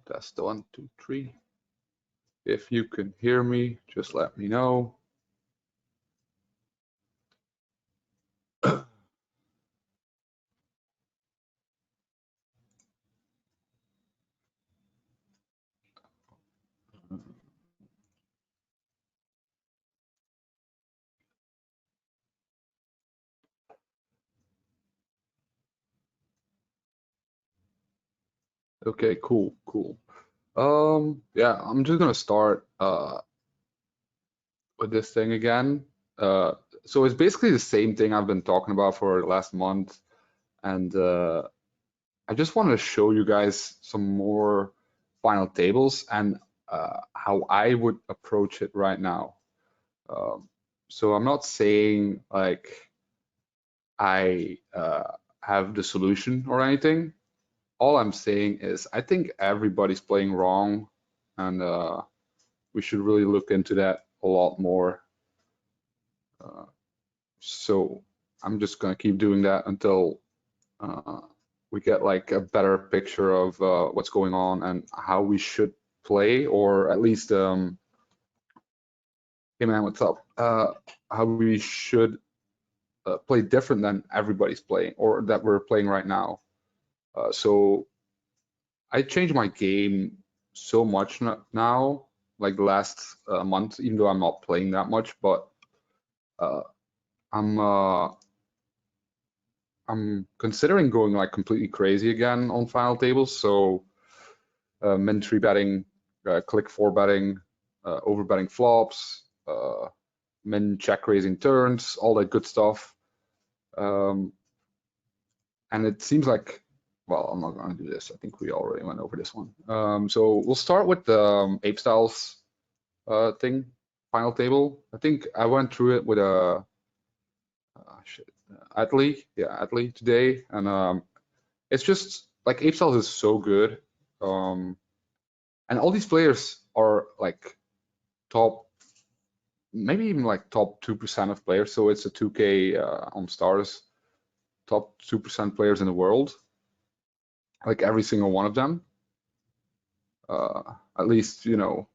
Test 1, 2, 3. If you can hear me, just let me know. Okay, cool. Yeah, I'm just gonna start with this thing again. So it's basically the same thing I've been talking about for the last month, and I just wanted to show you guys some more final tables and how I would approach it right now. So I'm not saying like I have the solution or anything. All I'm saying is I think everybody's playing wrong, and we should really look into that a lot more. So I'm just gonna keep doing that until we get like a better picture of what's going on and how we should play, or at least, hey man, what's up? How we should play different than everybody's playing or that we're playing right now. So I changed my game so much now, like the last month, even though I'm not playing that much, but uh, I'm considering going like completely crazy again on final tables. So min 3 betting, click 4 betting, over betting flops, min check raising turns, all that good stuff. And it seems like, well, I'm not going to do this. I think we already went over this one. So we'll start with the ape styles thing, final table. I think I went through it with a Atlee today, and it's just like ape styles is so good, and all these players are like top, maybe even like top 2% of players. So it's a 2K on stars, top 2% players in the world, like every single one of them. At least, you know,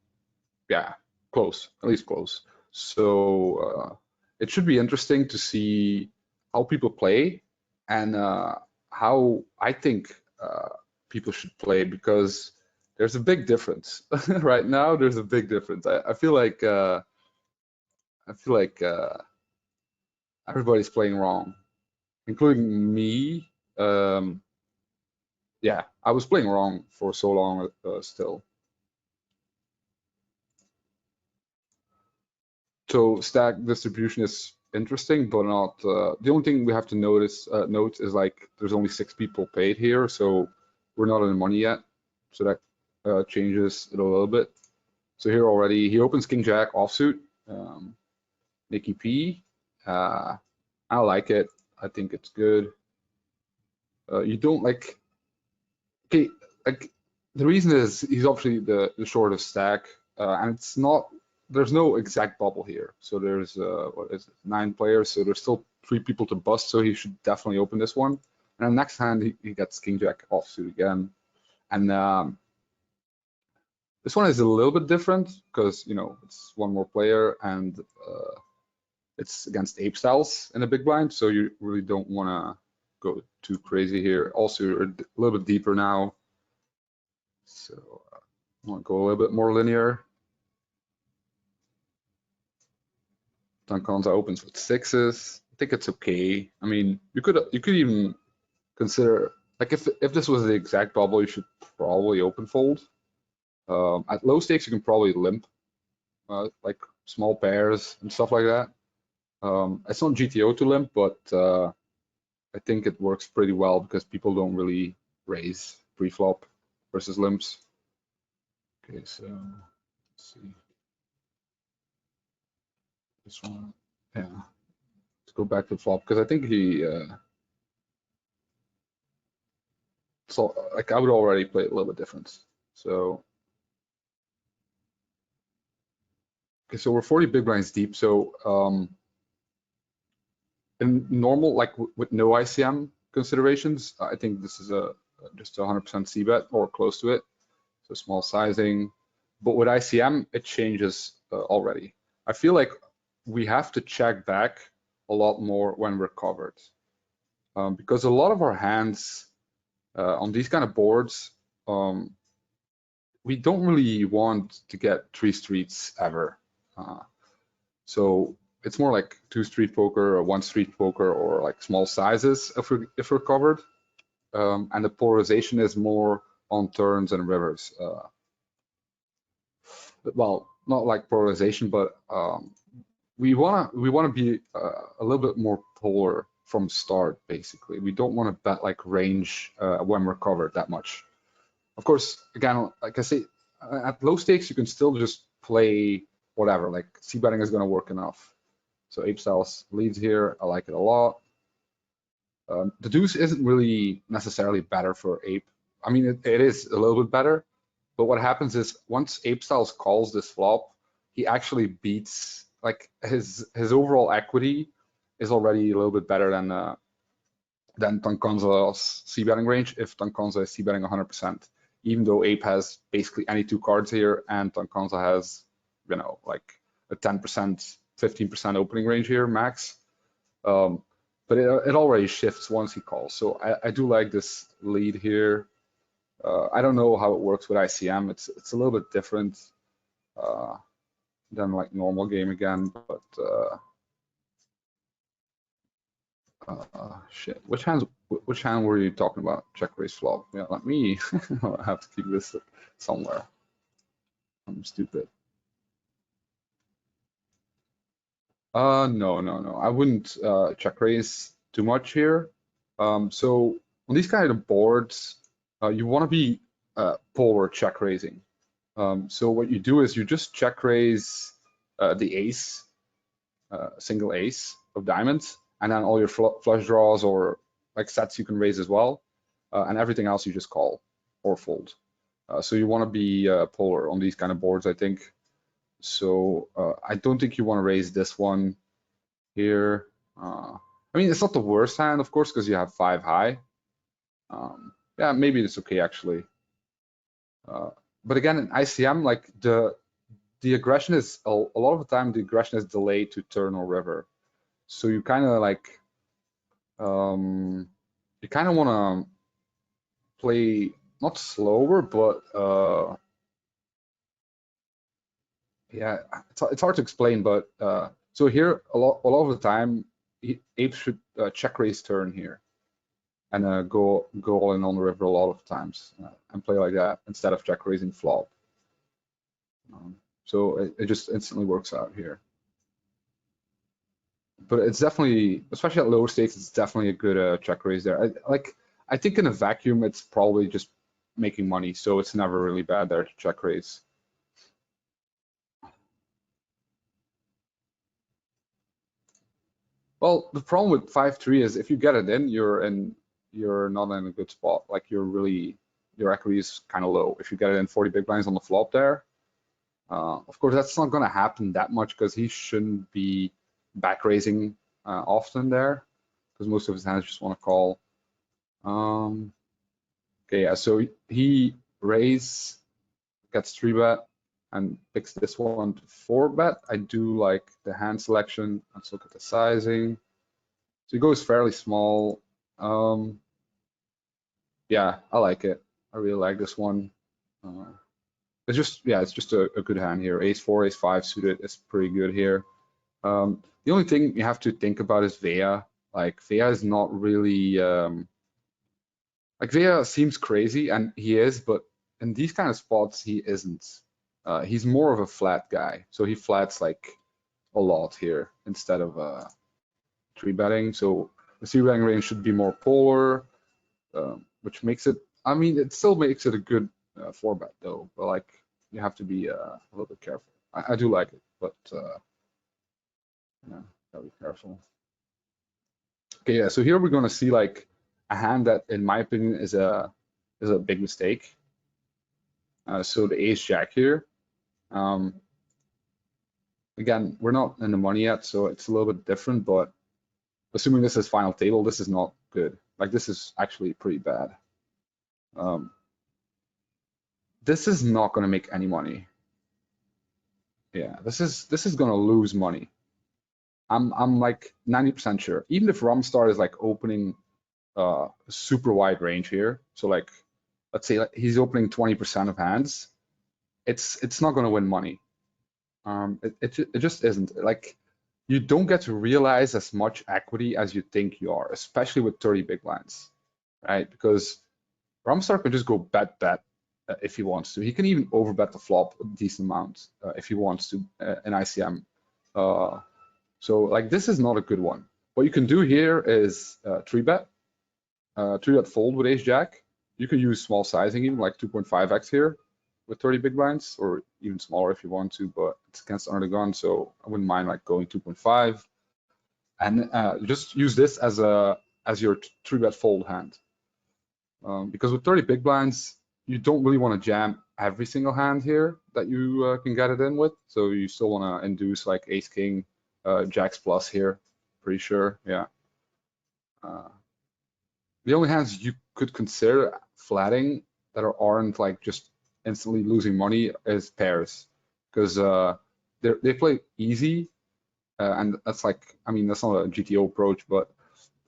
yeah, close, at least close. So it should be interesting to see how people play and how I think people should play, because there's a big difference right now. There's a big difference. I feel like everybody's playing wrong, including me. Yeah, I was playing wrong for so long still. So stack distribution is interesting, but not the only thing we have to note is like there's only 6 people paid here, so we're not in the money yet. So that changes it a little bit. So here already he opens King Jack offsuit, Nicky P. I like it. I think it's good. You don't like, okay, like the reason is he's obviously the shortest stack, and it's not, there's no exact bubble here. So there's what is it, 9 players, so there's still 3 people to bust, so he should definitely open this one. And then next hand he gets King Jack offsuit again. And this one is a little bit different because, you know, it's one more player and it's against ape styles in a big blind, so you really don't want to go too crazy here. Also, you're a little bit deeper now, so I want to go a little bit more linear. Dankanza opens with 6s. I think it's okay. I mean, you could even consider, like, if this was the exact bubble, you should probably open fold. At low stakes, you can probably limp, like small pairs and stuff like that. It's not GTO to limp, but I think it works pretty well because people don't really raise pre-flop versus limps. Okay, so let's see. This one, yeah. Let's go back to flop because I think he. So like I would already play a little bit different. So. Okay, so we're 40 big blinds deep. So in normal, like with no ICM considerations, I think this is just 100% c bet or close to it. So small sizing, but with ICM, it changes already. I feel like we have to check back a lot more when we're covered. Because a lot of our hands on these kind of boards, we don't really want to get 3 streets ever. So it's more like 2 street poker or 1 street poker or like small sizes if we're covered. And the polarization is more on turns and rivers. Well, not like polarization, but we wanna be a little bit more polar from start. Basically, we don't want to bet like range when we're covered that much. Of course, again, like I say, at low stakes you can still just play whatever. Like c betting is going to work enough. So ape styles leads here. I like it a lot. The deuce isn't really necessarily better for ape. I mean, it is a little bit better, but what happens is once ape styles calls this flop, he actually beats, like his overall equity is already a little bit better than Tankanza's c betting range if Tankanza is c betting 100%. Even though ape has basically any 2 cards here and Tankanza has, you know, like a 10%, 15% opening range here max. But it already shifts once he calls. So I do like this lead here. I don't know how it works with ICM. It's a little bit different than like normal game again, but shit. Which hand were you talking about? Check raise flop. Yeah, let me. I have to keep this somewhere. I'm stupid. No. I wouldn't check raise too much here. So on these kind of boards, you want to be polar check raising. So what you do is you just check raise the ace, single ace of diamonds, and then all your flush draws or like sets you can raise as well, and everything else you just call or fold. So you want to be polar on these kind of boards, I think. So I don't think you want to raise this one here. I mean, it's not the worst hand, of course, because you have 5 high. Yeah, maybe it's okay actually. But again, in ICM, like the aggression is a lot of the time the aggression is delayed to turn or river. So you kind of like you kind of want to play not slower, but yeah, it's hard to explain. But so here a lot of the time, ape should check raise turn here and go all in on the river a lot of times and play like that instead of check raising flop. So it just instantly works out here. But it's definitely, especially at lower stakes, it's definitely a good check raise there. I think in a vacuum, it's probably just making money, so it's never really bad there to check raise. Well, the problem with 5-3 is if you get it in, you're not in a good spot. Like your equity is kind of low. If you get it in 40 big blinds on the flop there, of course that's not going to happen that much because he shouldn't be back raising often there because most of his hands just want to call. Okay, yeah, so he raise, gets 3-bet and picks this one to 4-bet. I do like the hand selection. Let's look at the sizing. So he goes fairly small. Yeah, I like it. I really like this one. It's just a good hand here. Ace-4, Ace-5 suited is pretty good here. The only thing you have to think about is Vea. Like Vea is not really like Vea seems crazy, and he is, but in these kind of spots he isn't. He's more of a flat guy, so he flats like a lot here instead of 3-betting. So the 3-betting range should be more polar, which makes it. I mean, it still makes it a good 4-bet though, but like you have to be a little bit careful. I do like it, but yeah, gotta be careful. Okay, yeah. So here we're gonna see like a hand that, in my opinion, is a big mistake. So the ace jack here. Again, we're not in the money yet, so it's a little bit different, but assuming this is final table, this is not good. Like this is actually pretty bad. this is not going to make any money. Yeah, this is going to lose money. I'm like 90% sure. Even if Rumstart is like opening super wide range here, so like let's say like he's opening 20% of hands, it's not going to win money. It just isn't. Like you don't get to realize as much equity as you think you are, especially with 30 big blinds, right? Because Rumstart can just go bet if he wants to. He can even overbet the flop a decent amount if he wants to in ICM. So like this is not a good one. What you can do here is 3-bet fold with ace jack. You can use small sizing even like 2.5x here with 30 big blinds, or even smaller if you want to, but it's against under the gun, so I wouldn't mind like going 2.5 and just use this as your 3-bet fold hand. Because with 30 big blinds, you don't really want to jam every single hand here that you can get it in with. So you still want to induce like ace king, jacks plus here, pretty sure. Yeah. The only hands you could consider flatting that aren't like just instantly losing money is pairs, because they play easy, and that's like, I mean, that's not a GTO approach, but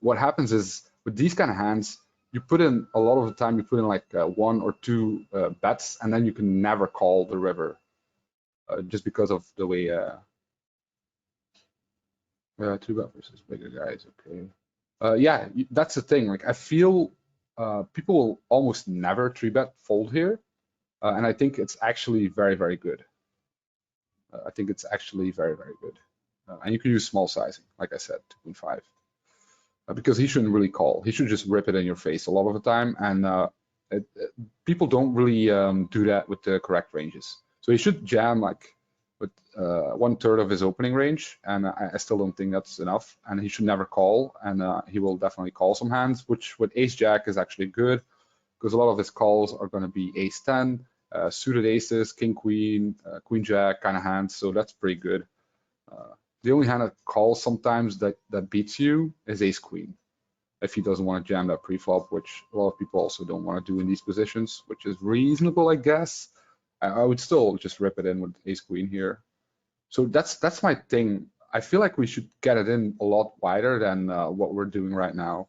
what happens is with these kind of hands, you put in a lot of the time, you put in like 1 or 2 bets, and then you can never call the river, just because of the way 2-bet versus bigger guys. Okay. Yeah, that's the thing. Like I feel people will almost never 3-bet fold here, and I think it's actually very, very good. I think it's actually very, very good. And you can use small sizing, like I said, 2.5. Because he shouldn't really call. He should just rip it in your face a lot of the time, and people don't really do that with the correct ranges. So he should jam like with 1/3 of his opening range, and I still don't think that's enough. And he should never call, and he will definitely call some hands, which with ace jack is actually good, because a lot of his calls are going to be ace 10, suited aces, king queen, queen jack kind of hands. So that's pretty good. The only hand that calls sometimes that beats you is ace queen, if he doesn't want to jam that pre-flop, which a lot of people also don't want to do in these positions, which is reasonable, I guess. I would still just rip it in with ace queen here. So that's my thing. I feel like we should get it in a lot wider than what we're doing right now,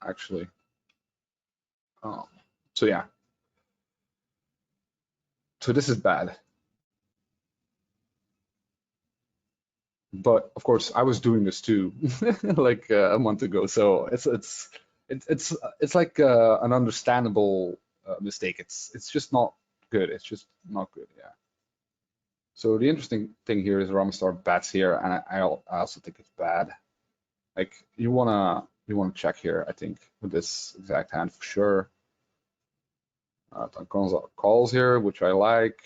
actually. So yeah. So this is bad. But of course, I was doing this too, like a month ago. So it's like an understandable mistake. It's just not good. It's just not good. Yeah. So the interesting thing here is Ramstar bets here, and I also think it's bad. Like you wanna check here. I think with this exact hand for sure. Calls here, which I like.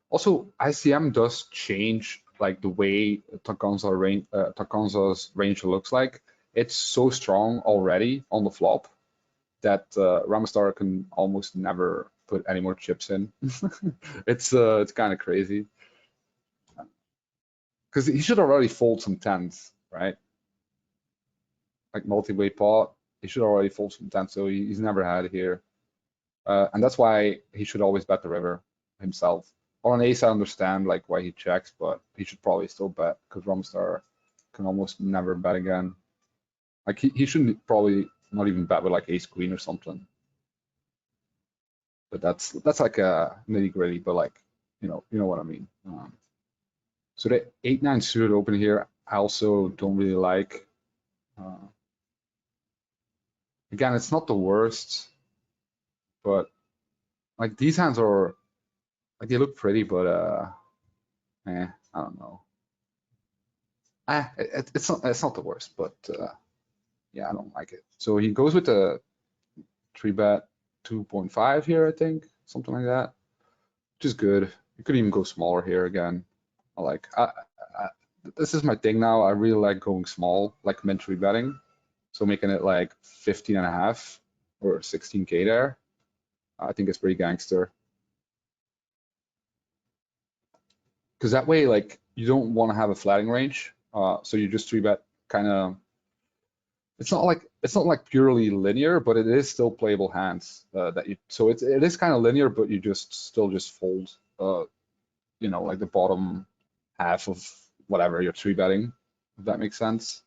Also, ICM does change like the way Takansa's range looks like. It's so strong already on the flop that Ramastar can almost never put any more chips in. It's kind of crazy, because he should already fold some tens, right? Like multi-way pot, he should already fold some tens, so he's never had it here, and that's why he should always bet the river himself. On an ace, I understand like why he checks, but he should probably still bet, because Rumstar can almost never bet again. Like he shouldn't probably not even bet with like ace queen or something. But that's like a nitty gritty, but like you know what I mean. So the 8-9 suited open here, I also don't really like. Again, it's not the worst, but like these hands are like they look pretty, but I don't know. It's not the worst, but yeah, I don't like it. So he goes with the 3-bet 2.5 here, I think, something like that, which is good. You could even go smaller here again. This is my thing now. I really like going small, like mint 3-betting. So making it like 15.5 or 16K there. I think it's pretty gangster. Because that way, like, you don't want to have a flatting range. So you just 3-bet kind of. It's not like it's not like purely linear, but it is still playable hands that you. So it is kind of linear, but you still just fold, you know, like the bottom half of whatever you're three betting, if that makes sense.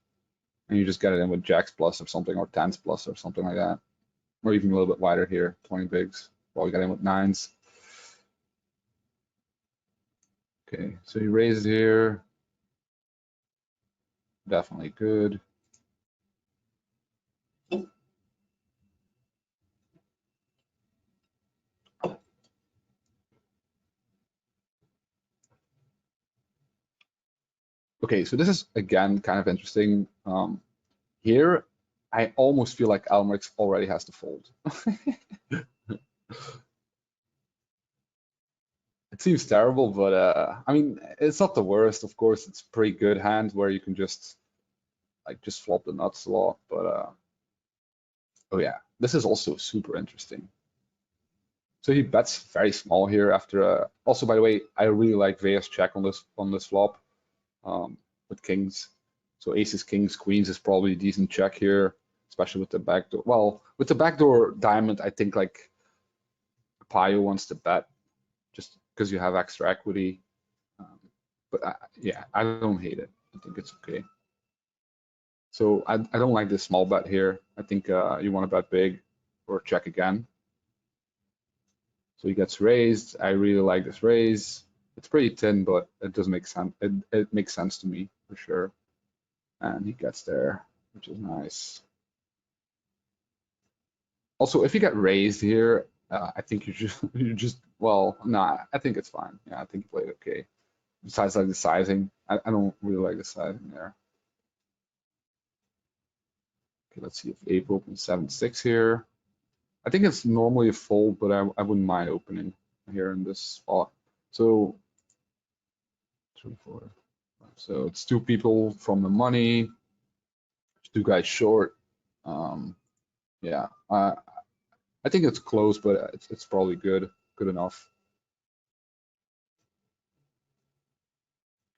And you just get it in with jacks plus or something, or tens plus or something like that, or even a little bit wider here, 20 bigs. Well, we got in with nines. Okay, so you raise it here. Definitely good. Okay, so this is again kind of interesting. Here, I almost feel like Almerix already has to fold. It seems terrible, but I mean, it's not the worst. Of course, it's a pretty good hand where you can just flop the nuts a lot. But oh yeah, this is also super interesting. So he bets very small here after. Also, by the way, I really like Vea's check on this flop with kings. So aces, kings, queens is probably a decent check here, especially with the backdoor. Well, with the backdoor diamond, I think like Payo wants to bet just because you have extra equity. But yeah, I don't hate it. I think it's okay. So I don't like this small bet here. I think you want to bet big or check again. So he gets raised. I really like this raise. It's pretty thin, but it does make sense. It makes sense to me for sure. And he gets there, which is nice. Also, if you get raised here, I think you just well, nah, I think it's fine. Yeah, I think you played okay. Besides like the sizing, I don't really like the sizing there. Okay, let's see if ape opens 7-6 here. I think it's normally a fold, but I wouldn't mind opening here in this spot. So 3, 4. So it's two people from the money, two guys short. Yeah, I think it's close, but it's probably good enough.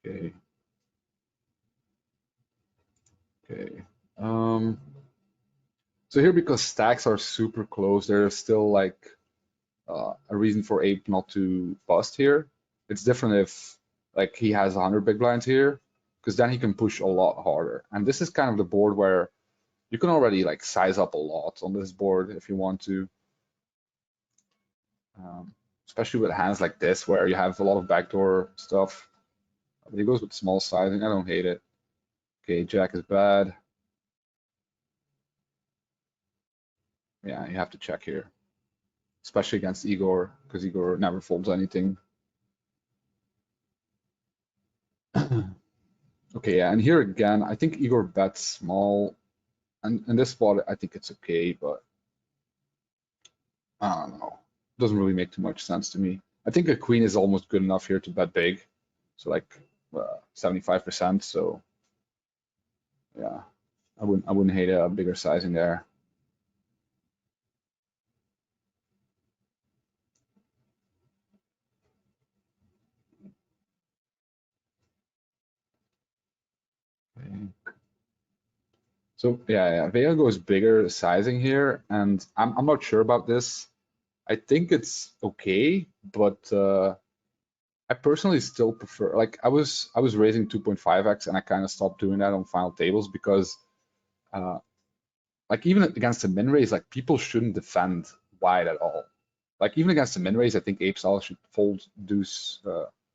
Okay. Okay. So here, because stacks are super close, there's still like a reason for ape not to bust here. It's different if like he has 100 big blinds here, because then he can push a lot harder. And this is kind of the board where you can already like size up a lot on this board if you want to. Especially with hands like this where you have a lot of backdoor stuff. But he goes with small sizing. I don't hate it. Okay, jack is bad. Yeah, you have to check here, especially against Igor, because Igor never folds anything. Okay, yeah, and here again, I think Igor bets small. And in this spot, I think it's okay, but I don't know. Doesn't really make too much sense to me. I think a queen is almost good enough here to bet big. So like 75%. So yeah, I wouldn't hate a bigger sizing there. Okay. So yeah, Vega goes bigger sizing here, and I'm not sure about this. I think it's okay, but I personally still prefer, like I was raising 2.5x and I kind of stopped doing that on final tables because like even against the min raise, like people shouldn't defend wide at all. Like even against the min raise, I think ape style should fold deuce,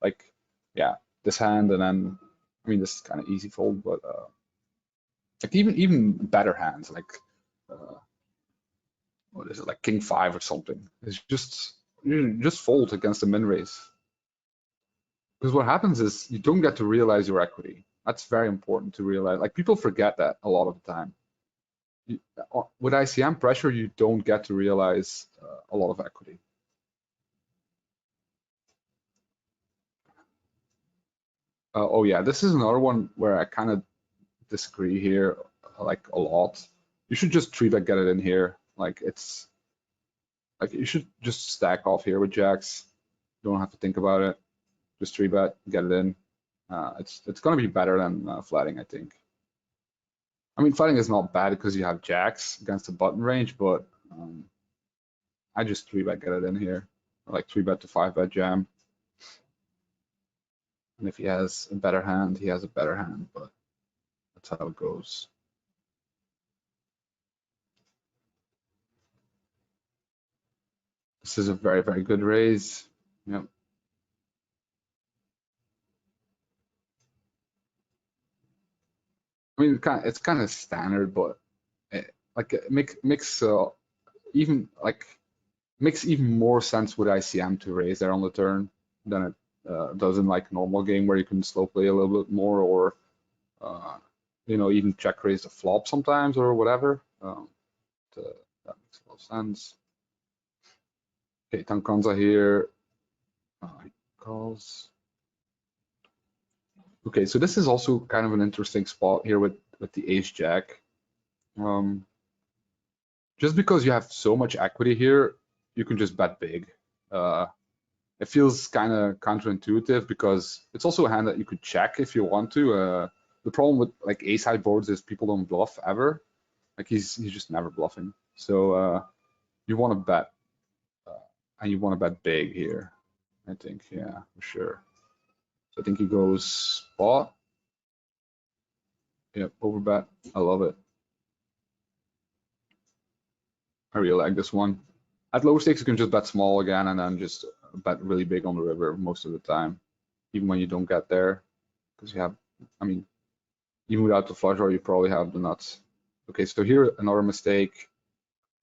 like yeah, this hand, and then I mean this is kind of easy fold, but like even better hands like what is it, like king 5 or something. It's just you just fold against the min raise. Because what happens is you don't get to realize your equity. That's very important to realize. Like people forget that a lot of the time. With ICM pressure, you don't get to realize a lot of equity. Oh yeah, this is another one where I kind of disagree here, like a lot. You should just three bet get it in here. Like it's like you should just stack off here with jacks. You don't have to think about it. Just three bet, get it in. It's gonna be better than flatting, I think. I mean, flatting is not bad because you have jacks against the button range, but I just 3-bet get it in here, like 3-bet to 5-bet jam. And if he has a better hand, he has a better hand, but that's how it goes. This is a very, very good raise. Yep. I mean, it's kind of standard, but it makes even more sense with ICM to raise there on the turn than it does in like normal game where you can slow play a little bit more, or even check raise the flop sometimes or whatever. That makes a lot of sense. Okay, Tankanza here. He calls. Okay, so this is also kind of an interesting spot here with the ace jack. Just because you have so much equity here, you can just bet big. It feels kind of counterintuitive because it's also a hand that you could check if you want to. The problem with like ace high boards is people don't bluff ever. Like he's just never bluffing. So you want to bet, and you want to bet big here. I think, yeah, for sure. So I think he goes spot. Yep, overbet. I love it. I really like this one. At lower stakes, you can just bet small again and then just bet really big on the river most of the time, even when you don't get there, because you have, I mean, even without the flush draw, you probably have the nuts. Okay, so here another mistake.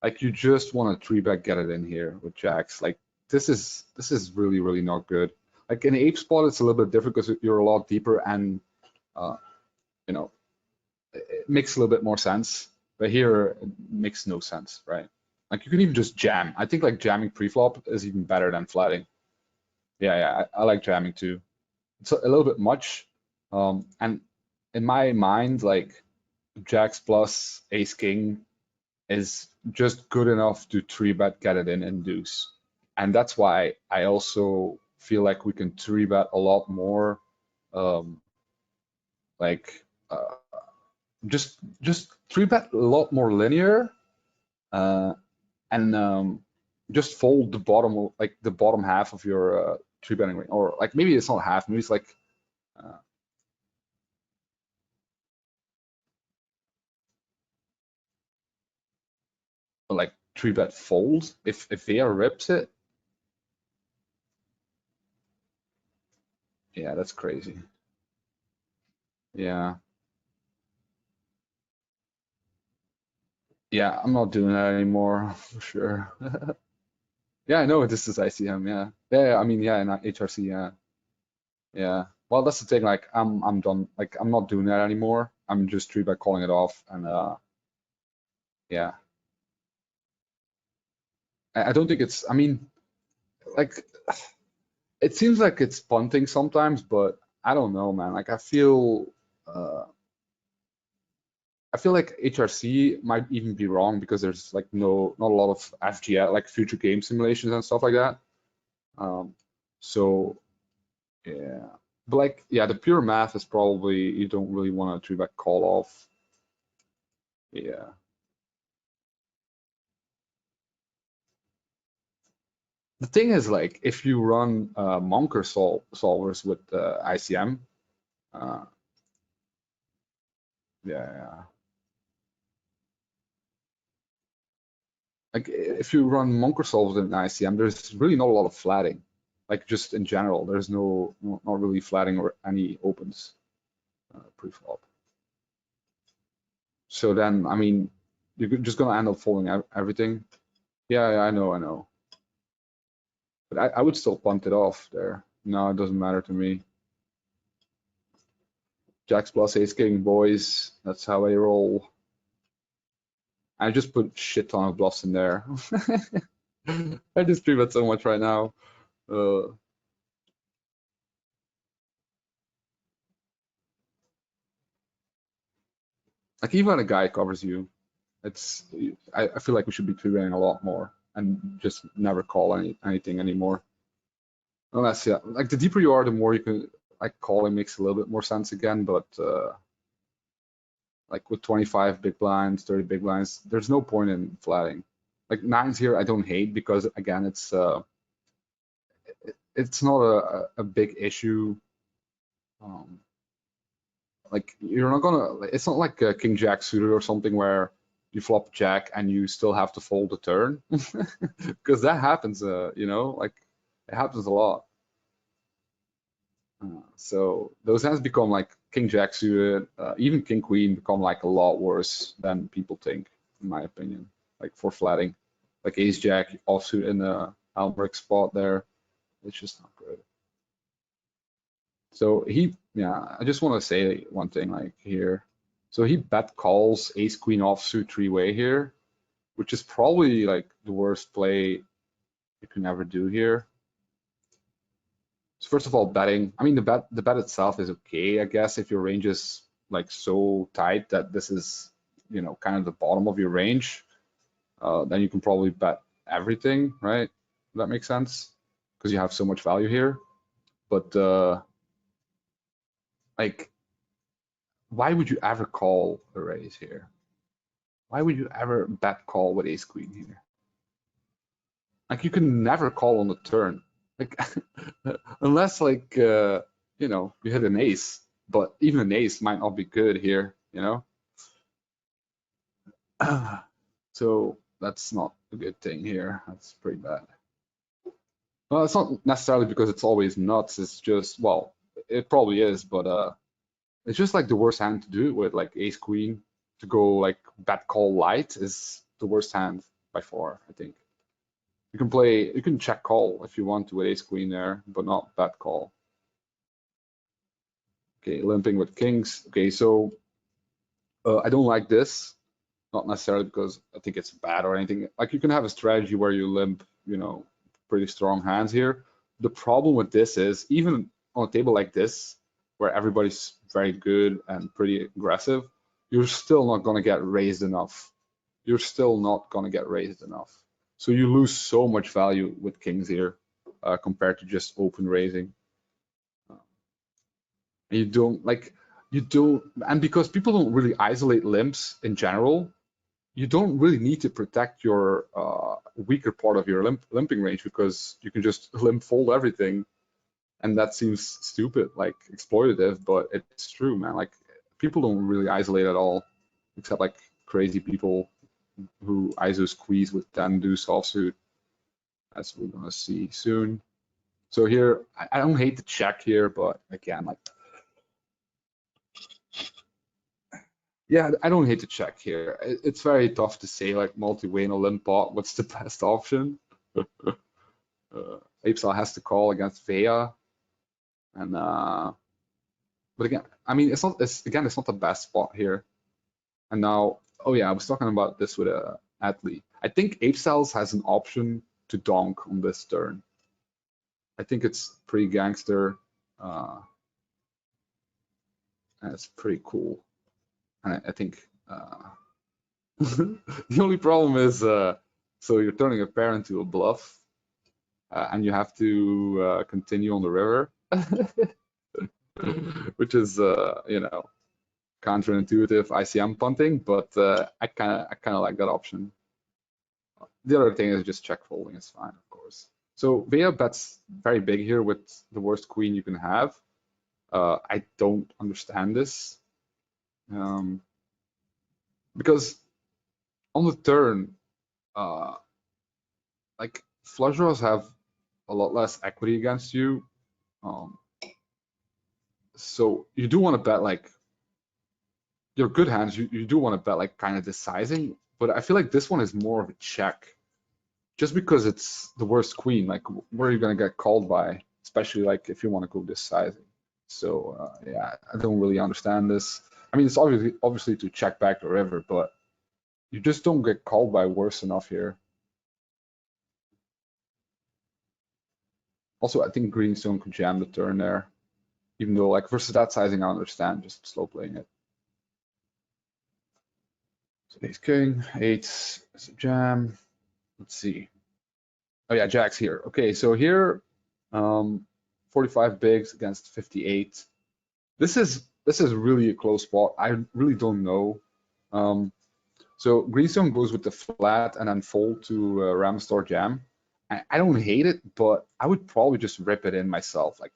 Like you just want to 3-bet get it in here with jacks. Like this is really, really not good. Like in the ape spot, it's a little bit different because you're a lot deeper and it makes a little bit more sense. But here it makes no sense, right? Like you can even just jam. I think like jamming pre-flop is even better than flatting. Yeah, I like jamming too. It's a little bit much. And in my mind, like jacks plus ace king is just good enough to 3-bet get it in and deuce. And that's why I also feel like we can 3-bet a lot more. Just 3-bet a lot more linear, and just fold the bottom, like the bottom half of your 3-betting range, or like maybe it's not half, maybe it's like like 3-bet fold if Vea rips it. Yeah, that's crazy. Yeah. Yeah, I'm not doing that anymore for sure. Yeah, I know this is ICM. Yeah. I mean, yeah, not HRC. Yeah. Well, that's the thing. Like, I'm done. Like, I'm not doing that anymore. I'm just 3-bet calling it off, and yeah. I don't think it's. I mean, like, it seems like it's punting sometimes, but I don't know, man. Like, uh, I feel like HRC might even be wrong because there's like not a lot of FGS, like future game simulations and stuff like that. So yeah, but like yeah, the pure math is probably you don't really want to 3-bet call off. Yeah. The thing is, like, if you run Monker solvers with ICM, uh, yeah. Like if you run Monker solvers in ICM, there's really not a lot of flatting. Like just in general, there's not really flatting or any opens pre-flop. So then, I mean, you're just gonna end up folding everything. Yeah, I know. But I would still punt it off there. No, it doesn't matter to me. Jacks plus ace king, boys. That's how I roll. I just put shit ton of bluffs in there. I just 3-bet so much right now. Like even when a guy covers you, I feel like we should be 3-betting a lot more and just never call anything anymore. Unless yeah, like the deeper you are, the more you can like calling makes a little bit more sense again. But like with 25 big blinds, 30 big blinds, there's no point in flatting. Like nines here, I don't hate because again, it's not a big issue. Like you're not gonna, it's not like a king jack suited or something where you flop jack and you still have to fold the turn, because that happens, you know, like it happens a lot. So those hands become like king jack suited, even king queen become like a lot worse than people think, in my opinion. Like for flatting, like ace jack offsuit in the Almeric spot there, it's just not good. So yeah, I just want to say one thing like here. So he bet calls ace queen offsuit three-way here, which is probably like the worst play you can ever do here. So first of all, betting. I mean, the bet itself is okay, I guess, if your range is like so tight that this is, you know, kind of the bottom of your range. Then you can probably bet everything, right? That makes sense because you have so much value here. But like, why would you ever call a raise here? Why would you ever bet call with ace queen here? Like you can never call on the turn, like unless like you know, you hit an ace, but even an ace might not be good here, you know. So that's not a good thing here. That's pretty bad. Well, it's not necessarily because it's always nuts. It's just, well, it probably is, but it's just like the worst hand to do it with, like ace queen to go like bet call light is the worst hand by far, I think. You can check call if you want to with ace queen there, but not bet call. Okay, limping with kings. Okay, so I don't like this, not necessarily because I think it's bad or anything. Like you can have a strategy where you limp, you know, pretty strong hands here. The problem with this is even on a table like this, where everybody's very good and pretty aggressive, you're still not going to get raised enough. You're still not going to get raised enough. So you lose so much value with kings here compared to just open raising. You don't like, and because people don't really isolate limps in general, you don't really need to protect your weaker part of your limping range because you can just limp fold everything. And that seems stupid, like exploitative, but it's true, man. Like people don't really isolate at all, except like crazy people who ISO squeeze with 10 deuce offsuit, as we're gonna see soon. So here, I don't hate the check here, but again, like, yeah, I don't hate the check here. It's very tough to say like multi-way in a limp pot, what's the best option? Apesal has to call against Vea, and but again, I mean, it's not the best spot here. And now, oh yeah, I was talking about this with a athlete. I think Apesals has an option to donk on this turn. I think it's pretty gangster. And it's pretty cool. And I think the only problem is, so you're turning a pair into a bluff, and you have to continue on the river, which is, you know, counterintuitive ICM punting, but I kind of like that option. The other thing is just check folding is fine, of course. So Vea bets very big here with the worst queen you can have. I don't understand this. Because on the turn, like flush draws have a lot less equity against you. So you do want to bet like your good hands, you do want to bet like kind of decising, but I feel like this one is more of a check. Just because it's the worst queen, like where are you gonna get called by, especially like if you want to go decising. So yeah, I don't really understand this. I mean, it's obviously to check back the river, but you just don't get called by worse enough here. Also, I think Greenstone could jam the turn there, even though like versus that sizing, I understand just slow playing it. So ace king, eight is a jam. Let's see. Oh yeah, jack's here. Okay, so here, 45 bigs against 58. This is this is really a close spot. I really don't know. So greenstone goes with the flat and then fold to ram star jam. I don't hate it, but I would probably just rip it in myself. Like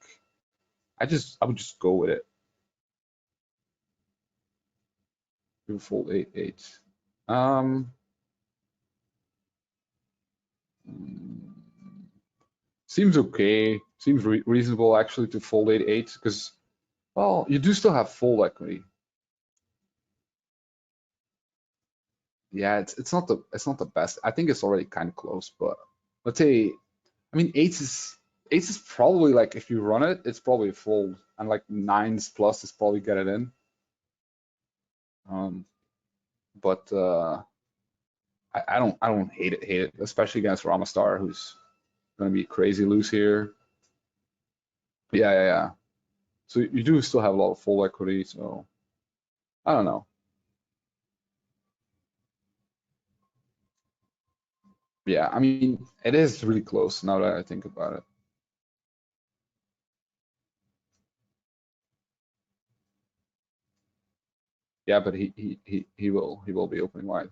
I would just go with it. Do fold 8-8. Seems okay. Seems reasonable actually to fold 8-8 because, well, you do still have fold equity. Yeah, it's not the best. I think it's already kind of close, but let's say, I mean, eights is probably like if you run it, it's probably a fold, and like nines plus is probably get it in. But I don't hate it, especially against Ramastar, who's gonna be crazy loose here. Yeah. So you do still have a lot of fold equity, so I don't know. Yeah, I mean, it is really close now that I think about it. Yeah, but he will be opening wide.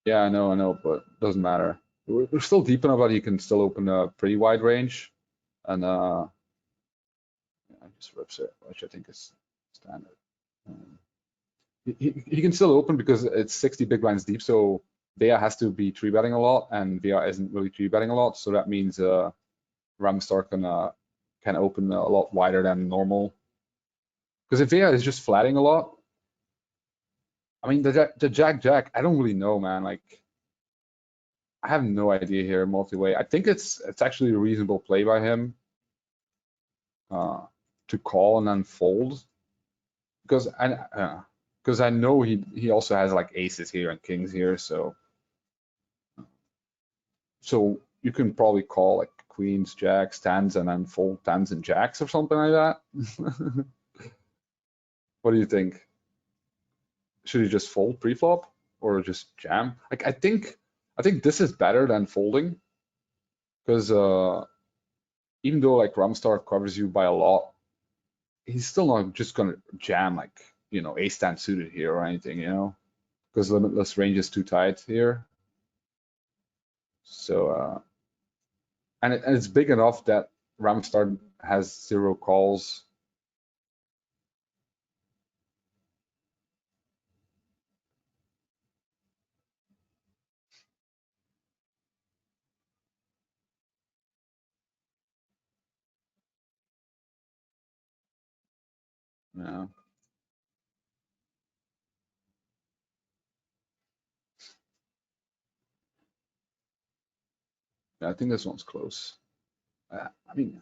Yeah, I know, but doesn't matter. We're still deep enough that he can still open a pretty wide range, and yeah, just rips it, which I think is standard. Um, he can still open because it's 60 big blinds deep, so Vea has to be three betting a lot, and Vea isn't really three betting a lot, so that means Ramstar can open a lot wider than normal. Because if Vea is just flatting a lot, I mean the Jack, I don't really know, man. Like I have no idea here multi-way. I think it's actually a reasonable play by him to call and then fold because I know he also has like aces here and kings here, so you can probably call like queens, jacks, tens, and then fold tens and jacks or something like that. What do you think? Should he just fold pre-flop or just jam? Like I think this is better than folding because even though like Ramstar covers you by a lot, he's still not just gonna jam like ace ten suited here or anything, because limitless range is too tight here. So and it's big enough that Ramstar has zero calls. Yeah, I think this one's close. I mean,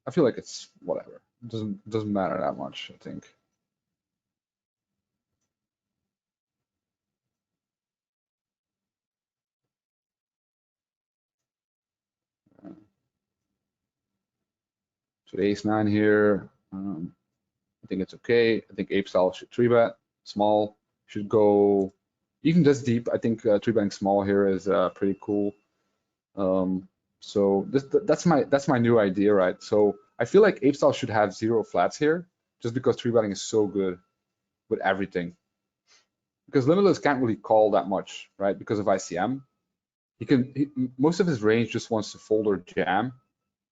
I feel like it's whatever. It doesn't matter that much, I think. So the ace nine here, I think it's okay. I think ape style should three bet small. Should go even this deep. I think three betting small here is pretty cool. So that's my new idea, right? So I feel like ape style should have zero flats here, just because three betting is so good with everything. Because limitless can't really call that much, right? Because of ICM, most of his range just wants to fold or jam.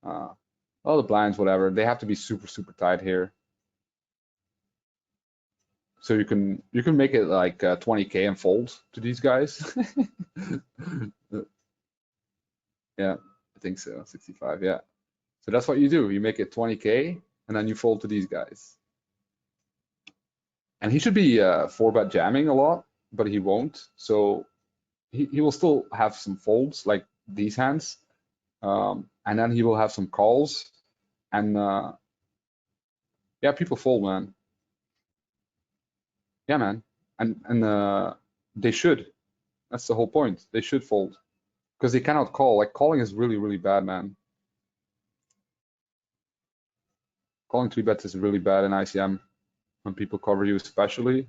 All the blinds, whatever, they have to be super tight here. So you can make it like 20K and fold to these guys. Yeah, I think so. 65, yeah. So that's what you do. You make it 20K and then you fold to these guys. And he should be four bet jamming a lot, but he won't. So he will still have some folds like these hands. And then he will have some calls. And yeah, people fold, man. Yeah, man. And they should. That's the whole point. They should fold because they cannot call. Like calling is really bad, man. Calling three bets is really bad in ICM when people cover you, especially.